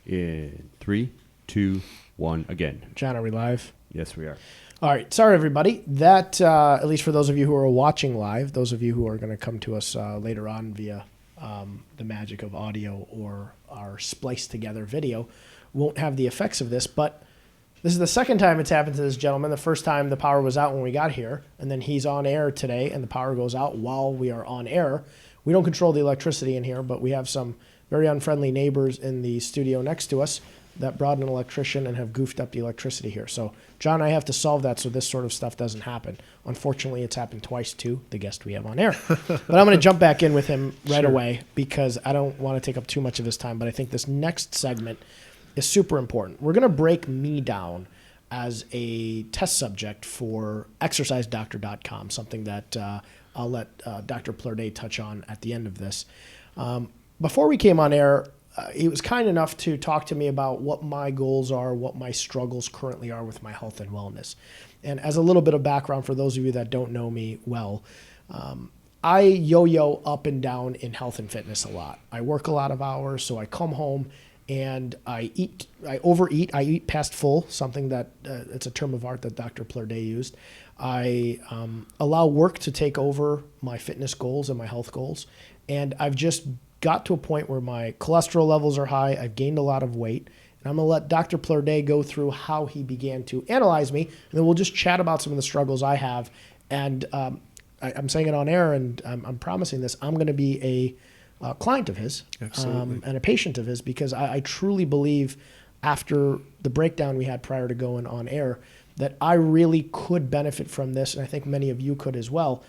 In 3, 2, 1, again. John, are we live? Yes, we are. All right. Sorry, everybody. That, at least for those of you who are watching live, those of you who are going to come to us later on via the magic of audio or our spliced together video, won't have the effects of this. But this is the second time it's happened to this gentleman. The first time the power was out when we got here, and then he's on air today, and the power goes out while we are on air. We don't control the electricity in here, but we have some very unfriendly neighbors in the studio next to us that brought an electrician and have goofed up the electricity here. So John and I have to solve that so this sort of stuff doesn't happen. Unfortunately, it's happened twice to the guest we have on air. But I'm going to jump back in with him right away because I don't want to take up too much of his time, but I think this next segment is super important. We're going to break me down as a test subject for exercisedoctor.com, something that I'll let Dr. Plerday touch on at the end of this. Before we came on air, he was kind enough to talk to me about what my goals are, what my struggles currently are with my health and wellness. And as a little bit of background for those of you that don't know me well, I yo-yo up and down in health and fitness a lot. I work a lot of hours, so I come home and I overeat. I eat past full, something that it's a term of art that Dr. Plerday used. I allow work to take over my fitness goals and my health goals. And I've just got to a point where my cholesterol levels are high. I've gained a lot of weight. And I'm going to let Dr. Plerday go through how he began to analyze me. And then we'll just chat about some of the struggles I have. And I'm saying it on air, and I'm promising this. I'm going to be a client of his and a patient of his because I truly believe after the breakdown we had prior to going on air that I really could benefit from this. And I think many of you could as well.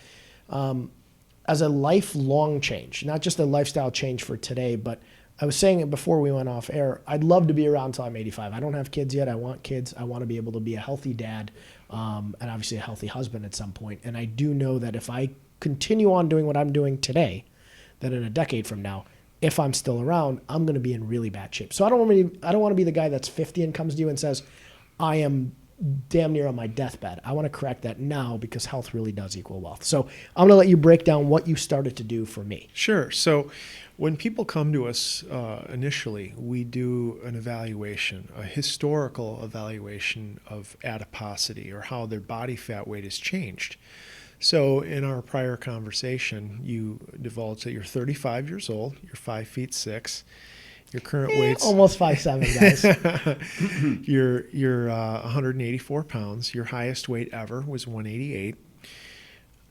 As a lifelong change, not just a lifestyle change for today, but I was saying it before we went off air, I'd love to be around until I'm 85. I don't have kids yet. I want kids. I want to be able to be a healthy dad and obviously a healthy husband at some point. And I do know that if I continue on doing what I'm doing today, that in a decade from now, if I'm still around, I'm going to be in really bad shape. So I don't want to be the guy that's 50 and comes to you and says, I am damn near on my deathbed. I want to correct that now because health really does equal wealth. So I'm going to let you break down what you started to do for me. Sure. So when people come to us initially, we do an evaluation, a historical evaluation of adiposity or how their body fat weight has changed. So in our prior conversation, you divulged that you're 35 years old, you're 5'6". Your current weight's almost 5'7", guys. You're 184 pounds. Your highest weight ever was 188.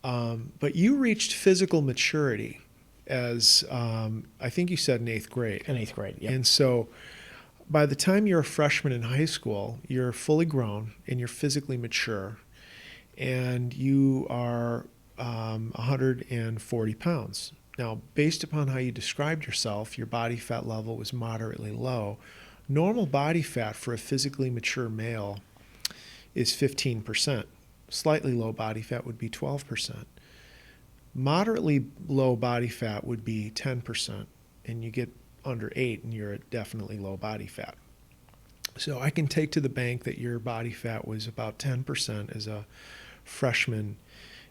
But you reached physical maturity as I think you said in 8th grade. In 8th grade, yeah. And so by the time you're a freshman in high school, you're fully grown and you're physically mature, and you are 140 pounds. Now, based upon how you described yourself, your body fat level was moderately low. Normal body fat for a physically mature male is 15%. Slightly low body fat would be 12%. Moderately low body fat would be 10%. And you get under 8 and you're at definitely low body fat. So I can take to the bank that your body fat was about 10% as a freshman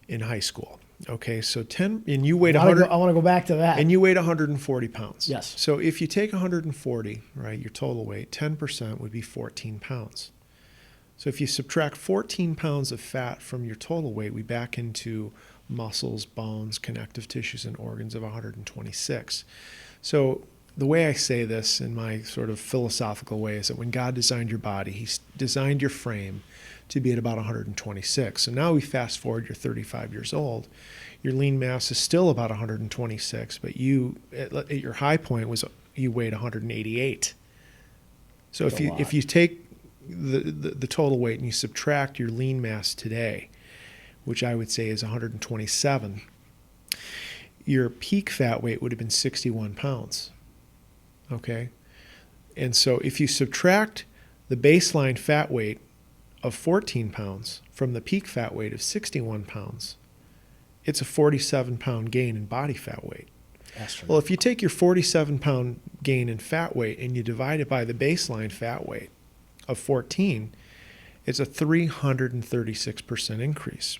in high school. Okay, so 10, and you weighed 100. I want to go back to that. And you weighed 140 pounds. Yes. So if you take 140, right, your total weight, 10% would be 14 pounds. So if you subtract 14 pounds of fat from your total weight, we back into muscles, bones, connective tissues, and organs of 126. So the way I say this in my sort of philosophical way is that when God designed your body, He designed your frame to be at about 126. So now we fast forward, you're 35 years old. Your lean mass is still about 126, but you, at your high point, you weighed 188. So if you take the total weight and you subtract your lean mass today, which I would say is 127, your peak fat weight would have been 61 pounds. Okay? And so if you subtract the baseline fat weight of 14 pounds from the peak fat weight of 61 pounds, it's a 47-pound gain in body fat weight. Well, if you take your 47-pound gain in fat weight and you divide it by the baseline fat weight of 14, it's a 336% increase,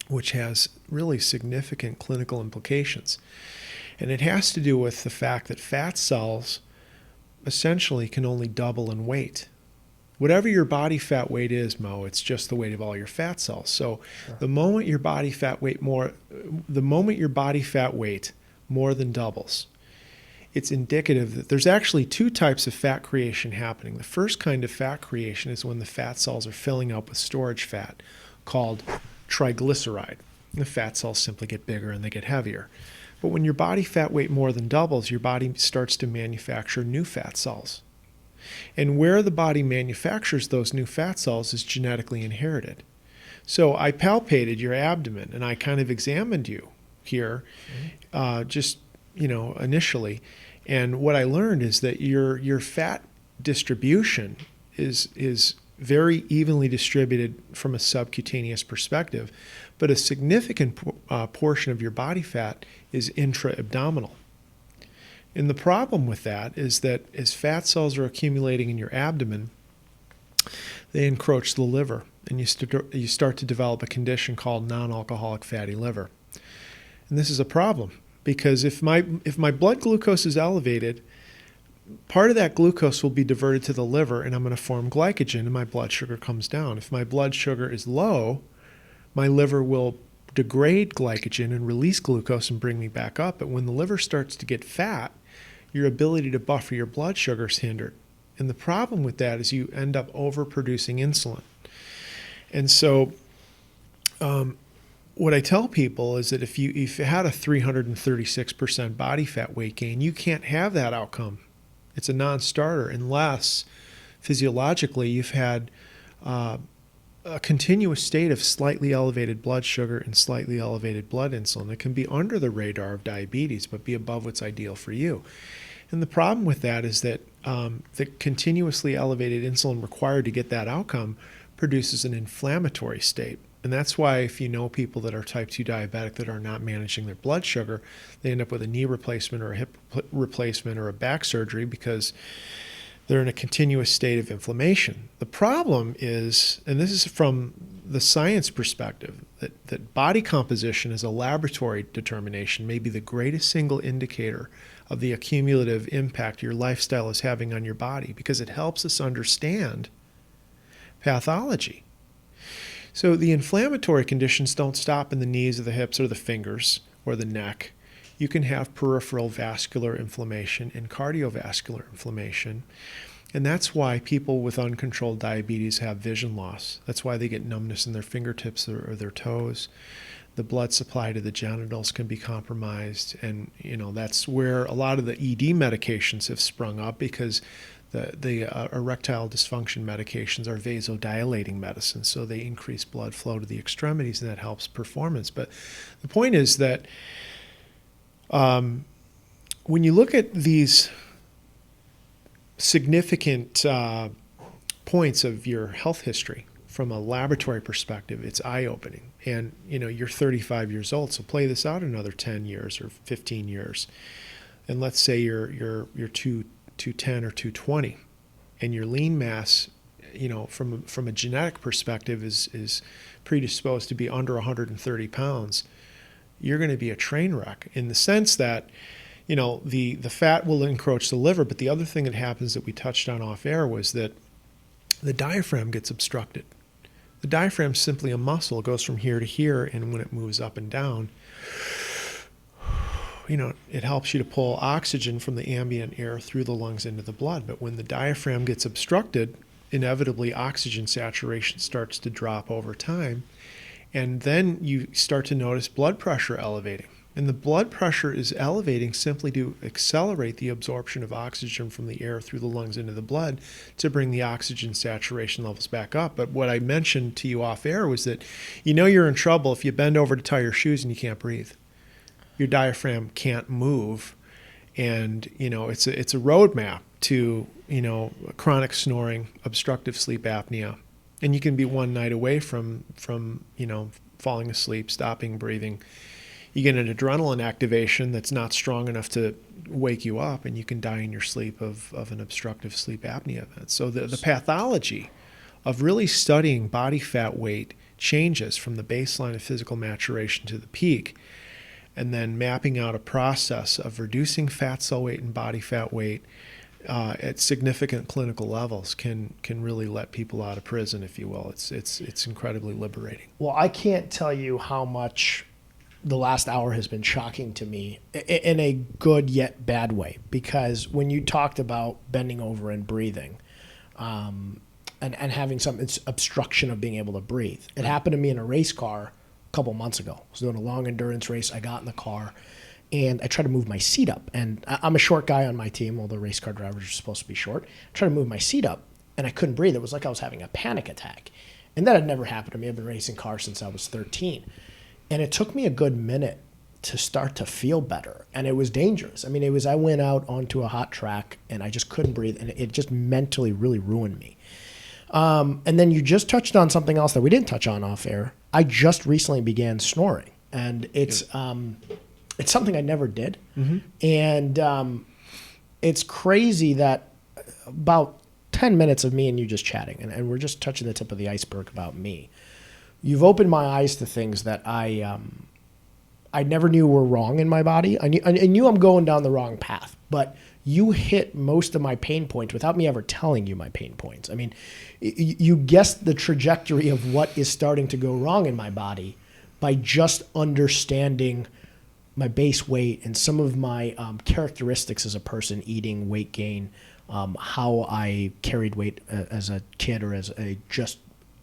which has really significant clinical implications. And it has to do with the fact that fat cells essentially can only double in weight. Whatever your body fat weight is, Mo, it's just the weight of all your fat cells. So the moment your body fat weight more than doubles, it's indicative that there's actually two types of fat creation happening. The first kind of fat creation is when the fat cells are filling up with storage fat called triglyceride. The fat cells simply get bigger and they get heavier. But when your body fat weight more than doubles, your body starts to manufacture new fat cells. And where the body manufactures those new fat cells is genetically inherited. So I palpated your abdomen and I kind of examined you here, initially. And what I learned is that your fat distribution is very evenly distributed from a subcutaneous perspective, but a significant portion of your body fat is intra-abdominal. And the problem with that is that as fat cells are accumulating in your abdomen, they encroach the liver, and you start to develop a condition called non-alcoholic fatty liver. And this is a problem because if my blood glucose is elevated, part of that glucose will be diverted to the liver, and I'm going to form glycogen, and my blood sugar comes down. If my blood sugar is low, my liver will degrade glycogen and release glucose and bring me back up. But when the liver starts to get fat, your ability to buffer your blood sugar is hindered. And the problem with that is you end up overproducing insulin. And so what I tell people is that if you had a 336% body fat weight gain, you can't have that outcome. It's a non-starter unless physiologically you've had a continuous state of slightly elevated blood sugar and slightly elevated blood insulin. It can be under the radar of diabetes, but be above what's ideal for you. And the problem with that is that the continuously elevated insulin required to get that outcome produces an inflammatory state. And that's why if you know people that are type 2 diabetic that are not managing their blood sugar, they end up with a knee replacement or a hip replacement or a back surgery because they're in a continuous state of inflammation. The problem is, and this is from the science perspective, that body composition as a laboratory determination may be the greatest single indicator of the accumulative impact your lifestyle is having on your body because it helps us understand pathology. So the inflammatory conditions don't stop in the knees or the hips or the fingers or the neck. You can have peripheral vascular inflammation and cardiovascular inflammation. And that's why people with uncontrolled diabetes have vision loss. That's why they get numbness in their fingertips or their toes. The blood supply to the genitals can be compromised. And, that's where a lot of the ED medications have sprung up because the erectile dysfunction medications are vasodilating medicines. So they increase blood flow to the extremities and that helps performance. But the point is that when you look at these significant points of your health history from a laboratory perspective, it's eye-opening. And you're 35 years old, so play this out another 10 years or 15 years. And let's say you're 210 or 220, and your lean mass, from a genetic perspective is predisposed to be under 130 pounds. You're going to be a train wreck in the sense that the fat will encroach the liver, but the other thing that happens that we touched on off air was that the diaphragm gets obstructed. The diaphragm is simply a muscle. It goes from here to here, and when it moves up and down, it helps you to pull oxygen from the ambient air through the lungs into the blood. But when the diaphragm gets obstructed, inevitably oxygen saturation starts to drop over time, and then you start to notice blood pressure elevating. And the blood pressure is elevating simply to accelerate the absorption of oxygen from the air through the lungs into the blood to bring the oxygen saturation levels back up. But what I mentioned to you off air was that you're in trouble if you bend over to tie your shoes and you can't breathe. Your diaphragm can't move, and it's a roadmap to chronic snoring, obstructive sleep apnea, and you can be one night away from falling asleep, stopping breathing. You get an adrenaline activation that's not strong enough to wake you up, and you can die in your sleep of an obstructive sleep apnea event. So the pathology of really studying body fat weight changes from the baseline of physical maturation to the peak, and then mapping out a process of reducing fat cell weight and body fat weight, at significant clinical levels can really let people out of prison, if you will. It's incredibly liberating. Well, I can't tell you how much the last hour has been shocking to me in a good yet bad way, because when you talked about bending over and breathing, and having some obstruction of being able to breathe, it happened to me in a race car a couple months ago. I was doing a long endurance race. I got in the car and I tried to move my seat up. And I'm a short guy on my team, although race car drivers are supposed to be short. I tried to move my seat up and I couldn't breathe. It was like I was having a panic attack. And that had never happened to me. I've been racing cars since I was 13. And it took me a good minute to start to feel better. And it was dangerous. I mean, I went out onto a hot track and I just couldn't breathe. And it just mentally really ruined me. And then you just touched on something else that we didn't touch on off air. I just recently began snoring, and it's something I never did. Mm-hmm. And it's crazy that about 10 minutes of me and you just chatting, and we're just touching the tip of the iceberg about me. You've opened my eyes to things that I never knew were wrong in my body. I knew I'm going down the wrong path, but you hit most of my pain points without me ever telling you my pain points. I mean, you guessed the trajectory of what is starting to go wrong in my body by just understanding my base weight and some of my characteristics as a person, eating, weight gain, how I carried weight as a kid or as a just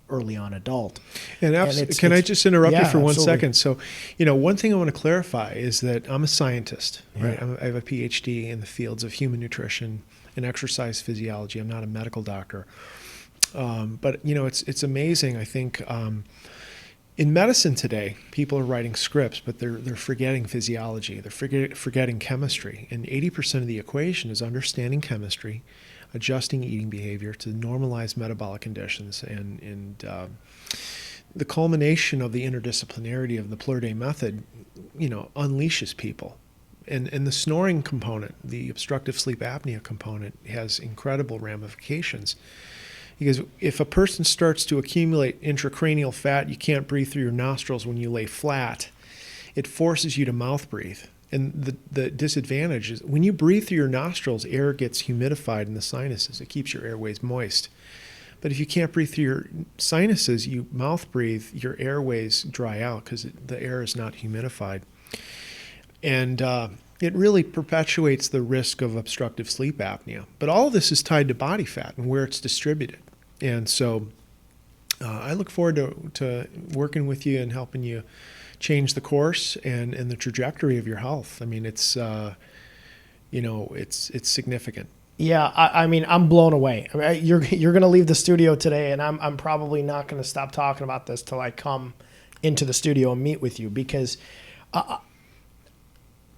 early on adult. And can I just interrupt you for 1 absolutely. second? So, one thing I want to clarify is that I'm a scientist, right? I have a PhD in the fields of human nutrition and exercise physiology. I'm not a medical doctor. But it's amazing. I think in medicine today, people are writing scripts, but they're forgetting physiology. They're forgetting chemistry. And 80% of the equation is understanding chemistry, adjusting eating behavior to normalize metabolic conditions, and the culmination of the interdisciplinarity of the Plur-Day method, unleashes people. And the snoring component, the obstructive sleep apnea component, has incredible ramifications. Because if a person starts to accumulate intracranial fat, you can't breathe through your nostrils when you lay flat, it forces you to mouth breathe. And the disadvantage is when you breathe through your nostrils, air gets humidified in the sinuses. It keeps your airways moist. But if you can't breathe through your sinuses, you mouth breathe, your airways dry out because the air is not humidified. And it really perpetuates the risk of obstructive sleep apnea. But all of this is tied to body fat and where it's distributed. And so I look forward to working with you and helping you change the course and the trajectory of your health. I mean, it's significant. Yeah, I mean, I'm blown away. I mean, you're going to leave the studio today, and I'm probably not going to stop talking about this till I come into the studio and meet with you, because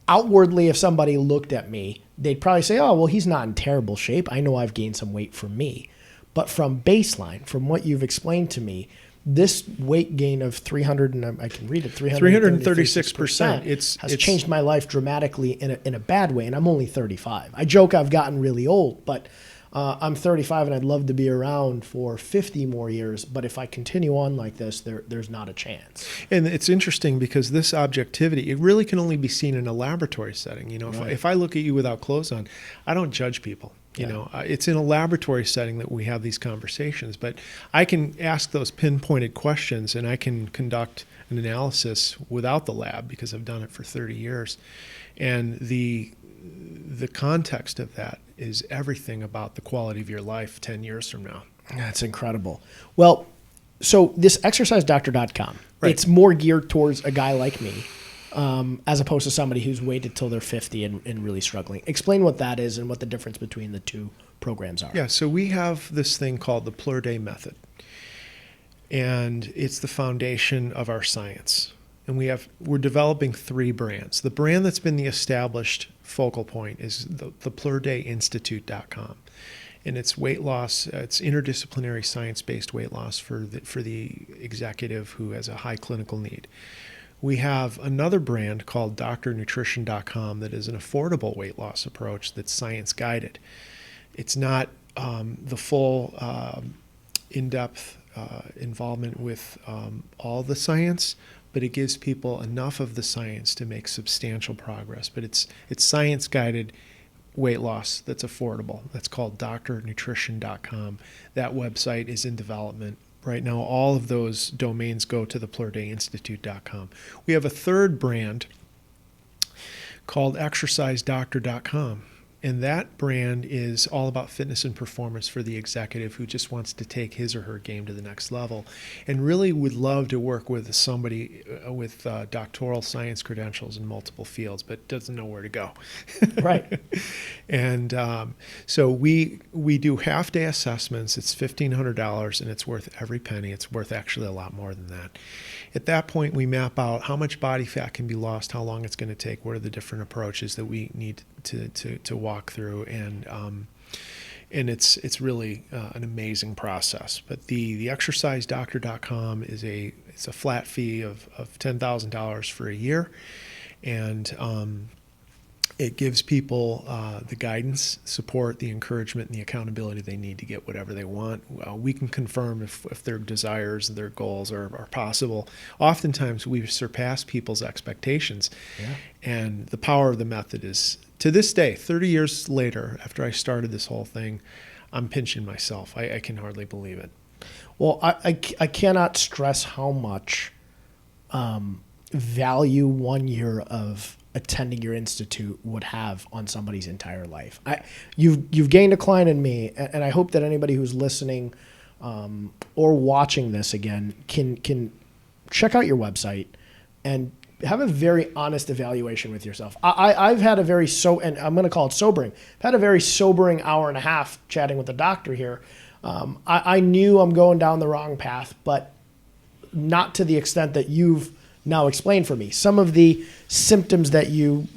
outwardly, if somebody looked at me, they'd probably say, oh, well, he's not in terrible shape. I know I've gained some weight from me. But from baseline, from what you've explained to me, this weight gain of 300, and I can read it, 336% has changed my life dramatically in a bad way, and I'm only 35. I joke I've gotten really old, but I'm 35 and I'd love to be around for 50 more years, but if I continue on like this, there's not a chance. And it's interesting because this objectivity, it really can only be seen in a laboratory setting. Right. If I look at you without clothes on, I don't judge people. It's in a laboratory setting that we have these conversations, but I can ask those pinpointed questions and I can conduct an analysis without the lab because I've done it for 30 years. And the context of that is everything about the quality of your life 10 years from now. That's incredible. Well, so this exercisedoctor.com, right. It's more geared towards a guy like me, as opposed to somebody who's waited till they're 50 and really struggling. Explain what that is and what the difference between the two programs are. Yeah, so we have this thing called the Plur-Day method, and it's the foundation of our science. And we're developing 3 brands. The brand that's been the established focal point is the PlurDayInstitute.com. And it's weight loss, it's interdisciplinary science-based weight loss for the executive who has a high clinical need. We have another brand called DrNutrition.com that is an affordable weight loss approach that's science-guided. It's not the full in-depth involvement with all the science, but it gives people enough of the science to make substantial progress. But it's science-guided weight loss that's affordable. That's called drnutrition.com. That website is in development. Right now, all of those domains go to the plurdayinstitute.com. We have a third brand called exercisedoctor.com. And that brand is all about fitness and performance for the executive who just wants to take his or her game to the next level and really would love to work with somebody with doctoral science credentials in multiple fields, but doesn't know where to go. Right. And so we do half-day assessments. It's $1,500, and it's worth every penny. It's worth actually a lot more than that. At that point, we map out how much body fat can be lost, how long it's going to take, what are the different approaches that we need to walk through, and it's really an amazing process. But the exercisedoctor.com is it's a flat fee of $10,000 for a year, and it gives people the guidance, support, the encouragement, and the accountability they need to get whatever they want. We can confirm if their desires, their goals are possible. Oftentimes, we surpass people's expectations. Yeah. And the power of the method is, to this day, 30 years later, after I started this whole thing, I'm pinching myself. I can hardly believe it. Well, I cannot stress how much value 1 year of attending your institute would have on somebody's entire life. You've gained a client in me, and I hope that anybody who's listening or watching this again can check out your website and have a very honest evaluation with yourself. I've had a very and I'm going to call it sobering. I've had a very sobering hour and a half chatting with the doctor here. I knew I'm going down the wrong path, but not to the extent that you've now explained for me. Some of the symptoms that you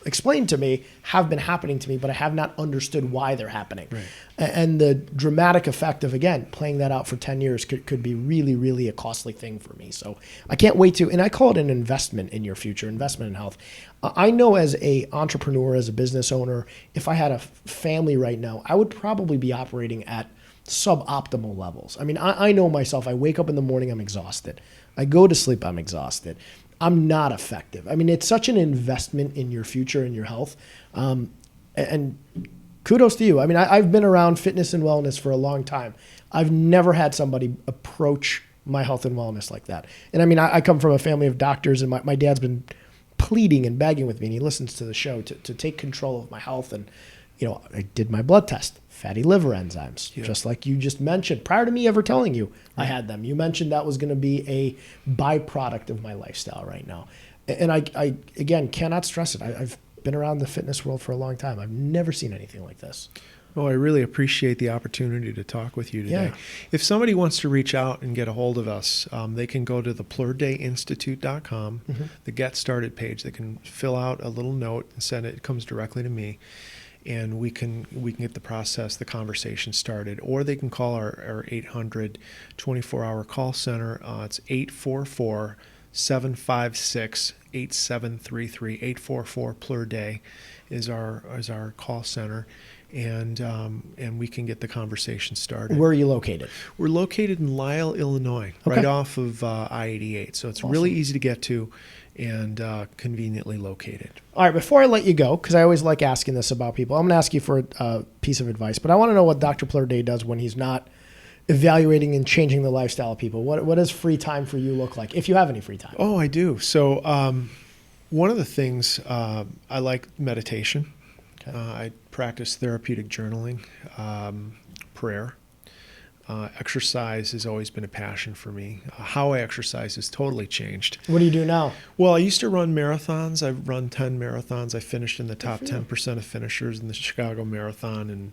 explained to me have been happening to me, but I have not understood why they're happening. Right. And the dramatic effect of, again, playing that out for 10 years could be really, really a costly thing for me. So I can't wait to, and I call it an investment in your future, investment in health. I know as a entrepreneur, as a business owner, if I had a family right now, I would probably be operating at suboptimal levels. I mean, I know myself. I wake up in the morning, I'm exhausted. I go to sleep, I'm exhausted. I'm not effective. I mean, it's such an investment in your future and your health. And kudos to you. I mean, I've been around fitness and wellness for a long time. I've never had somebody approach my health and wellness like that. And I mean, I come from a family of doctors, and my dad's been pleading and begging with me, and he listens to the show to take control of my health. And, you know, I did my blood test, fatty liver enzymes, just like you just mentioned, prior to me ever telling you I had them. You mentioned that was going to be a byproduct of my lifestyle right now. And I again, cannot stress it. I've been around the fitness world for a long time. I've never seen anything like this. Well, I really appreciate the opportunity to talk with you today. Yeah. If somebody wants to reach out and get a hold of us, they can go to the plurdayinstitute.com, the Get Started page. They can fill out a little note and send it. It comes directly to me. And we can get the process, the conversation started. Or they can call our 800 24-hour call center. It's 844-756-8733. 844-PLUR-DAY is our call center. And we can get the conversation started. Where are you located? We're located in Lisle, Illinois, right off of I-88. So it's really easy to get to and conveniently located. All right, before I let you go, because I always like asking this about people, I'm going to ask you for a piece of advice, but I want to know what Dr. Plurday does when he's not evaluating and changing the lifestyle of people. What does free time for you look like, if you have any free time? Oh, I do. So one of the things, I like meditation. Okay. I practice therapeutic journaling, prayer. Exercise has always been a passion for me. How I exercise has totally changed. What do you do now? Well, I used to run marathons. I've run 10 marathons. I finished in the top 10% of finishers in the Chicago Marathon. And,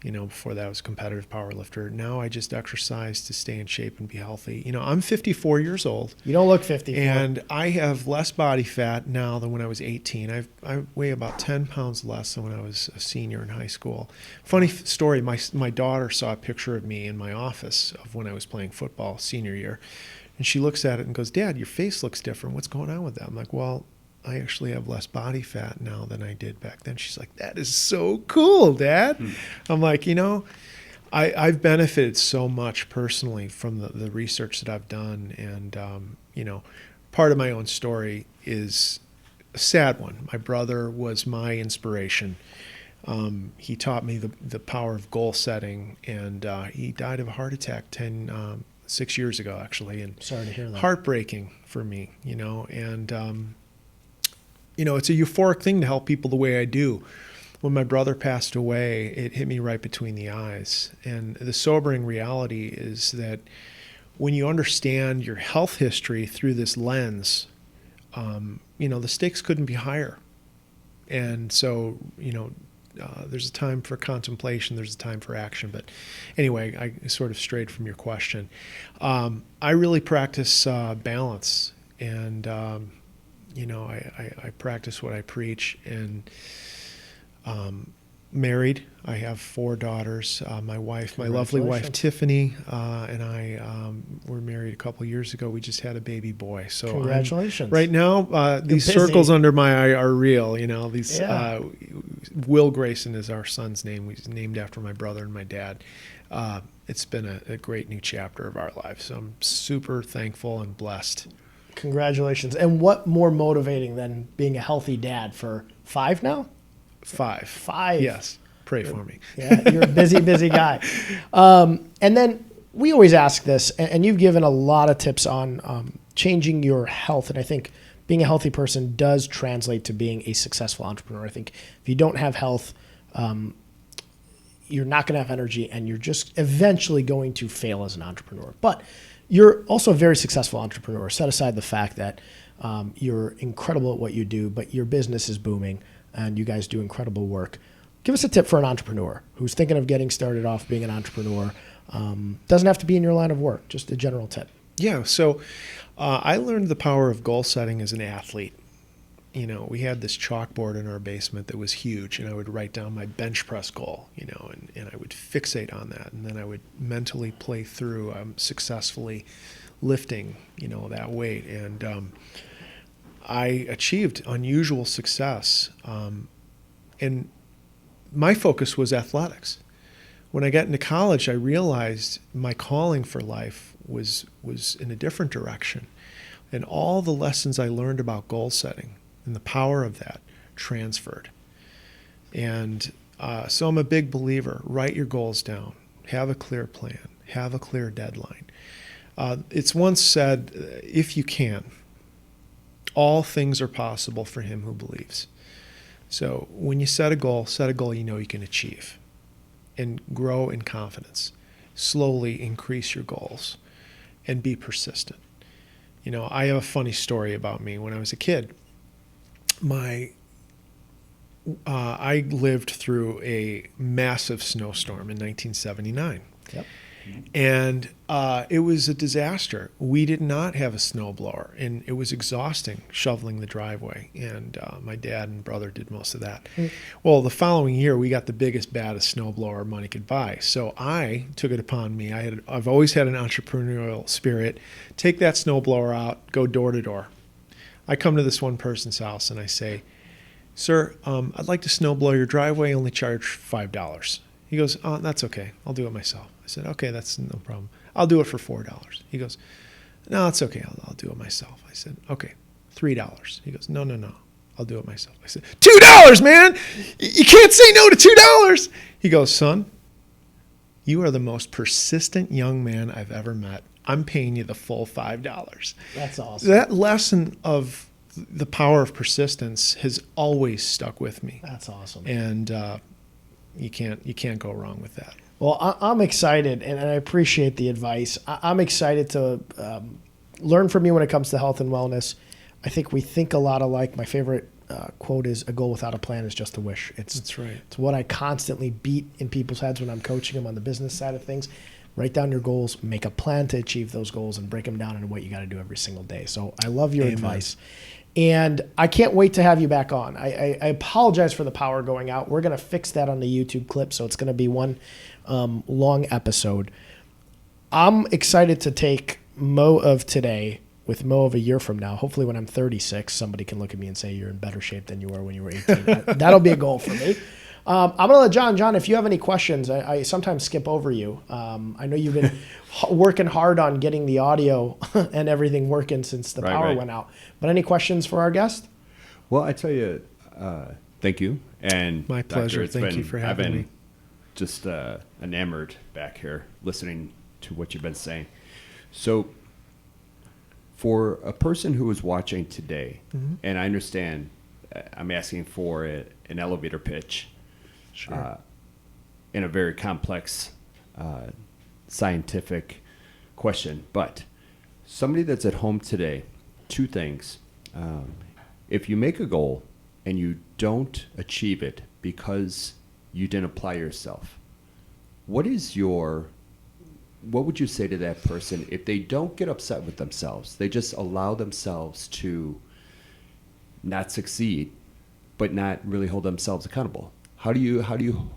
you know, before that I was a competitive power lifter. Now I just exercise to stay in shape and be healthy. You know, I'm 54 years old. You don't look 54. And I have less body fat now than when I was 18. I weigh about 10 pounds less than when I was a senior in high school. Funny story, my daughter saw a picture of me in my office of when I was playing football senior year. And she looks at it and goes, "Dad, your face looks different. What's going on with that?" I'm like, "Well, I actually have less body fat now than I did back then." She's like, "That is so cool, Dad." I'm like, you know, I've benefited so much personally from the research that I've done. And, you know, part of my own story is a sad one. My brother was my inspiration. He taught me the power of goal setting, and he died of a heart attack 6 years ago, actually. And Sorry to hear that. heartbreaking for me, and it's a euphoric thing to help people the way I do. When my brother passed away, it hit me right between the eyes. And the sobering reality is that when you understand your health history through this lens, the stakes couldn't be higher. And so, there's a time for contemplation, there's a time for action. But anyway, I sort of strayed from your question. I really practice balance, and I practice what I preach. And married, I have 4 daughters. My wife, my lovely wife Tiffany, and I were married a couple years ago. We just had a baby boy. So congratulations! Right now, these circles under my eye are real. These. Will Grayson is our son's name. He's named after my brother and my dad. It's been a great new chapter of our lives. So I'm super thankful and blessed. Congratulations! And what more motivating than being a healthy dad for 5 now? 5. 5. Yes. Pray for me. Yeah, you're a busy guy. And then we always ask this, and you've given a lot of tips on changing your health. And I think being a healthy person does translate to being a successful entrepreneur. I think if you don't have health, you're not going to have energy, and you're just eventually going to fail as an entrepreneur. But you're also a very successful entrepreneur. Set aside the fact that you're incredible at what you do, but your business is booming, and you guys do incredible work. Give us a tip for an entrepreneur who's thinking of getting started off being an entrepreneur. Doesn't have to be in your line of work, just a general tip. Yeah, so I learned the power of goal setting as an athlete. We had this chalkboard in our basement that was huge, and I would write down my bench press goal, and I would fixate on that, and then I would mentally play through successfully lifting, that weight. And I achieved unusual success. And my focus was athletics. When I got into college, I realized my calling for life was in a different direction. And all the lessons I learned about goal setting and the power of that transferred. And so I'm a big believer. Write your goals down. Have a clear plan. Have a clear deadline. It's once said, if you can, all things are possible for him who believes. So when you set a goal you can achieve, and grow in confidence. Slowly increase your goals and be persistent. I have a funny story about me. When I was a kid, I lived through a massive snowstorm in 1979. Yep. And it was a disaster. We did not have a snowblower, and it was exhausting shoveling the driveway. And my dad and brother did most of that. Well, the following year, we got the biggest, baddest snowblower money could buy. So I took it upon me. I've always had an entrepreneurial spirit. Take that snowblower out, go door to door. I come to this one person's house and I say, "Sir, I'd like to snowblow your driveway. Only charge $5. He goes, "Oh, that's okay. I'll do it myself." I said, "Okay, that's no problem. I'll do it for $4. He goes, "No, it's okay. I'll do it myself." I said, "Okay, $3. He goes, No, I'll do it myself." I said, $2, man! You can't say no to $2. He goes, "Son, you are the most persistent young man I've ever met. I'm paying you the full $5. That's awesome. That lesson of the power of persistence has always stuck with me. That's awesome. And you can't go wrong with that. Well, I'm excited, and I appreciate the advice. I'm excited to learn from you when it comes to health and wellness. I think we think a lot alike. My favorite quote is, "A goal without a plan is just a wish." That's right. It's what I constantly beat in people's heads when I'm coaching them on the business side of things. Write down your goals, make a plan to achieve those goals, and break them down into what you got to do every single day. So I love your advice. And I can't wait to have you back on. I apologize for the power going out. We're going to fix that on the YouTube clip, so it's going to be one long episode. I'm excited to take Mo of today with Mo of a year from now. Hopefully when I'm 36, somebody can look at me and say you're in better shape than you were when you were 18. That'll be a goal for me. I'm going to let John, if you have any questions, I sometimes skip over you. I know you've been working hard on getting the audio and everything working since the power went out. But any questions for our guest? Well, I tell you, Thank you. And My pleasure. Doctor, Thank you for having I've been me. just enamored back here listening to what you've been saying. So for a person who is watching today, and I understand I'm asking for an elevator pitch in a very complex scientific question, but somebody that's at home today, two things. If you make a goal and you don't achieve it because you didn't apply yourself, what would you say to that person if they don't get upset with themselves? They just allow themselves to not succeed, but not really hold themselves accountable. How do you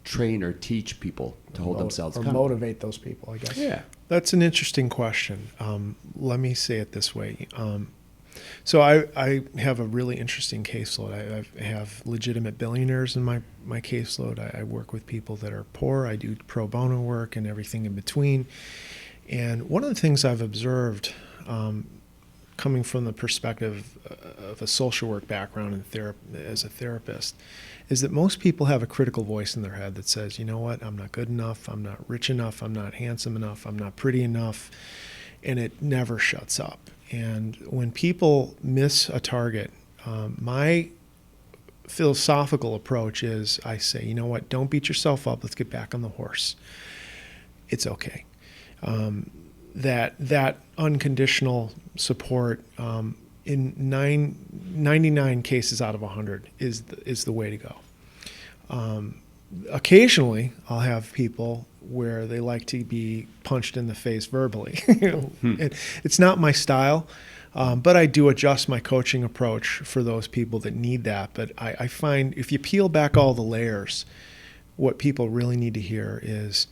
train or teach people to hold themselves or accountable? motivate those people, I guess. Yeah. That's an interesting question. Let me say it this way. So I have a really interesting caseload. I have legitimate billionaires in my caseload. I work with people that are poor. I do pro bono work and everything in between. And one of the things I've observed, coming from the perspective of a social work background and as a therapist, is that most people have a critical voice in their head that says, you know what, I'm not good enough, I'm not rich enough, I'm not handsome enough, I'm not pretty enough, and it never shuts up. And when people miss a target, my philosophical approach is I say, you know what, don't beat yourself up, let's get back on the horse. It's okay. That unconditional support in 99 cases out of 100 is the way to go. Occasionally, I'll have people where they like to be punched in the face verbally. It's not my style, but I do adjust my coaching approach for those people that need that. But I find if you peel back all the layers, what people really need to hear is,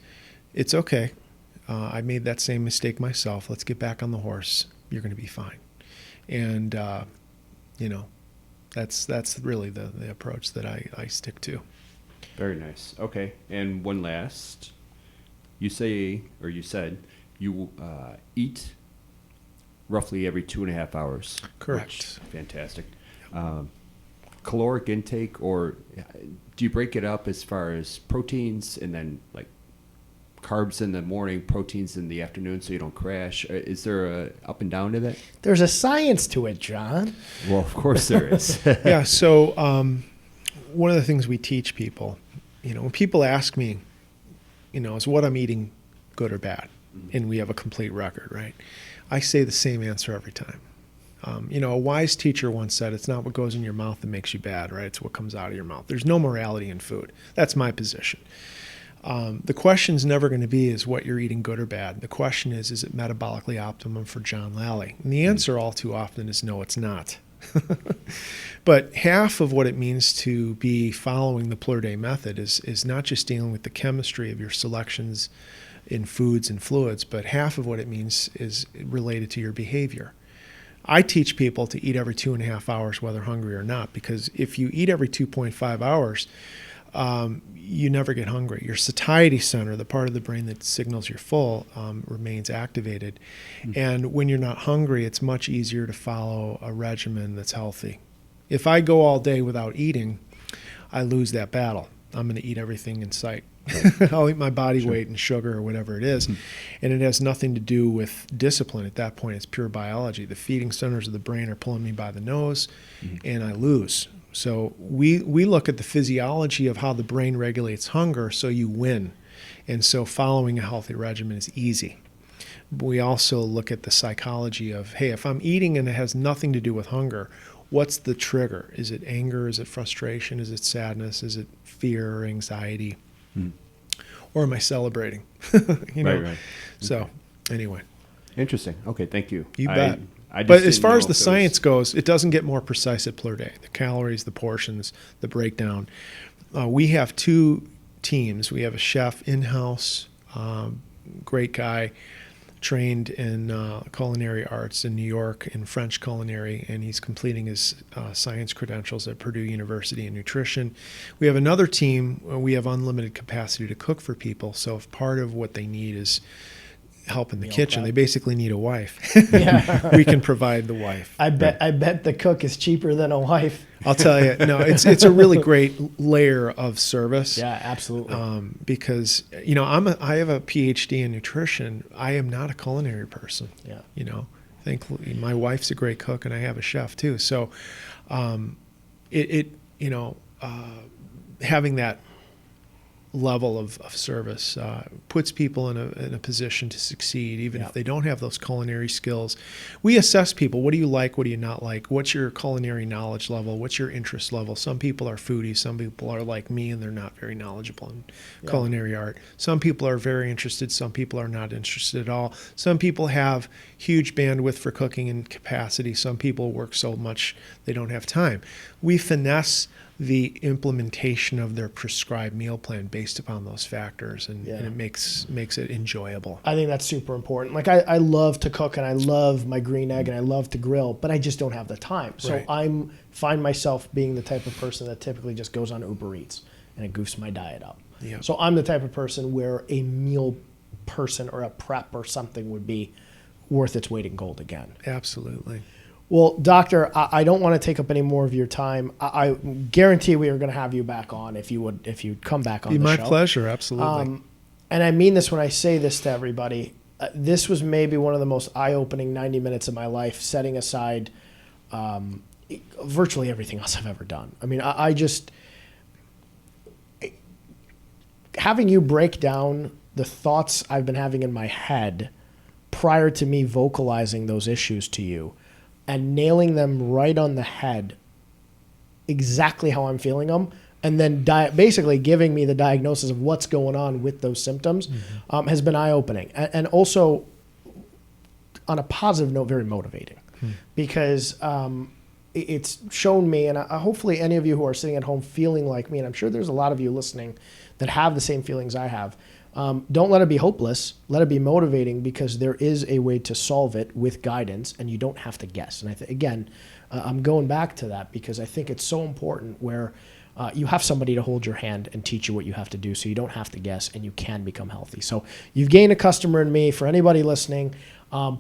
it's okay. I made that same mistake myself. Let's get back on the horse. You're going to be fine. And, that's really the approach that I stick to. Very nice. Okay. And one last, you said you eat roughly every 2.5 hours. Correct. Which, fantastic. Caloric intake, or do you break it up as far as proteins and then like carbs in the morning, proteins in the afternoon, so you don't crash? Is there a up and down to that? There's a science to it, John. Well, of course there is. Yeah. So one of the things we teach people, when people ask me, is what I'm eating good or bad, and we have a complete record, right? I say the same answer every time. A wise teacher once said, it's not what goes in your mouth that makes you bad, right? It's what comes out of your mouth. There's no morality in food. That's my position. The question's never going to be, is what you're eating good or bad? The question is it metabolically optimum for John Lally? And the answer all too often is no, it's not. But half of what it means to be following the Plur Day method is not just dealing with the chemistry of your selections in foods and fluids, but half of what it means is related to your behavior. I teach people to eat every 2.5 hours, whether hungry or not, because if you eat every 2.5 hours, you never get hungry. Your satiety center, the part of the brain that signals you're full, remains activated. And when you're not hungry, it's much easier to follow a regimen that's healthy. If I go all day without eating, I lose that battle. I'm going to eat everything in sight. I'll eat my body weight in sugar or whatever it is. And it has nothing to do with discipline. At that point, it's pure biology. The feeding centers of the brain are pulling me by the nose, and I lose. So we look at the physiology of how the brain regulates hunger, so you win. And so following a healthy regimen is easy. We also look at the psychology of, hey, if I'm eating and it has nothing to do with hunger, what's the trigger? Is it anger? Is it frustration? Is it sadness? Is it fear or anxiety? Or am I celebrating? Right. So anyway. Interesting. Okay, thank you. You bet. I just But as didn't far know as the if there science was... goes, it doesn't get more precise at Plur Day. The calories, the portions, the breakdown. We have two teams. We have a chef in-house, great guy, trained in culinary arts in New York in French culinary, and he's completing his science credentials at Purdue University in nutrition. We have another team. We have unlimited capacity to cook for people. So if part of what they need is help in the Meal kitchen. prep. They basically need a wife. Yeah. We can provide the wife. I bet the cook is cheaper than a wife. I'll tell you, no, it's a really great layer of service. Yeah, absolutely. Because I have a PhD in nutrition. I am not a culinary person. Yeah. Thankfully, my wife's a great cook, and I have a chef too. So, having that level of service puts people in a position to succeed, even if they don't have those culinary skills. We assess people. What do you like? What do you not like? What's your culinary knowledge level? What's your interest level? Some people are foodies. Some people are like me, and they're not very knowledgeable in culinary art. Some people are very interested. Some people are not interested at all. Some people have huge bandwidth for cooking and capacity. Some people work so much they don't have time. We finesse the implementation of their prescribed meal plan based upon those factors, and it makes it enjoyable. I think that's super important. Like I love to cook, and I love my green egg, and I love to grill, but I just don't have the time. So I find myself being the type of person that typically just goes on Uber Eats, and it goofs my diet up. Yep. So I'm the type of person where a meal person or a prep or something would be worth its weight in gold again. Absolutely. Well, Doctor, I don't want to take up any more of your time. I guarantee we are going to have you back on if you'd come back on the show. My pleasure, absolutely. And I mean this when I say this to everybody. This was maybe one of the most eye-opening 90 minutes of my life, setting aside virtually everything else I've ever done. I mean, I just... Having you break down the thoughts I've been having in my head prior to me vocalizing those issues to you, and nailing them right on the head, exactly how I'm feeling them, and then basically giving me the diagnosis of what's going on with those symptoms, has been eye-opening. And also, on a positive note, very motivating. Because it's shown me, and hopefully any of you who are sitting at home feeling like me, and I'm sure there's a lot of you listening that have the same feelings I have, don't let it be hopeless. Let it be motivating, because there is a way to solve it with guidance, and you don't have to guess. And again, I'm going back to that because I think it's so important where you have somebody to hold your hand and teach you what you have to do, so you don't have to guess and you can become healthy. So you've gained a customer in me. For anybody listening,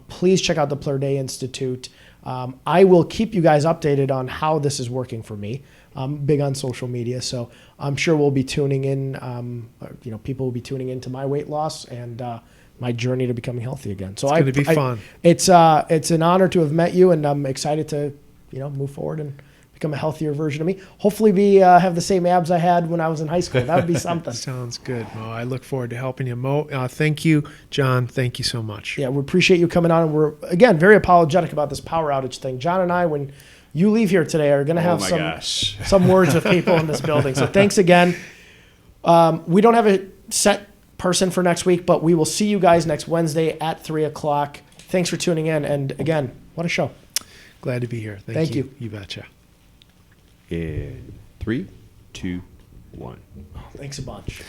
please check out the Plur Day Institute. I will keep you guys updated on how this is working for me. I'm big on social media, so I'm sure we'll be tuning in. People will be tuning into my weight loss and my journey to becoming healthy again. So it's going to be fun. It's an honor to have met you, and I'm excited to move forward and become a healthier version of me. Hopefully, have the same abs I had when I was in high school. That would be something. Sounds good, Mo. I look forward to helping you, Mo. Thank you, John. Thank you so much. Yeah, we appreciate you coming on, and we're again very apologetic about this power outage thing. John and I, when you leave here today, are going to have some words with people in this building. So thanks again. We don't have a set person for next week, but we will see you guys next Wednesday at 3:00. Thanks for tuning in. And again, what a show. Glad to be here. Thank you. You betcha. In 3, 2, 1. Thanks a bunch.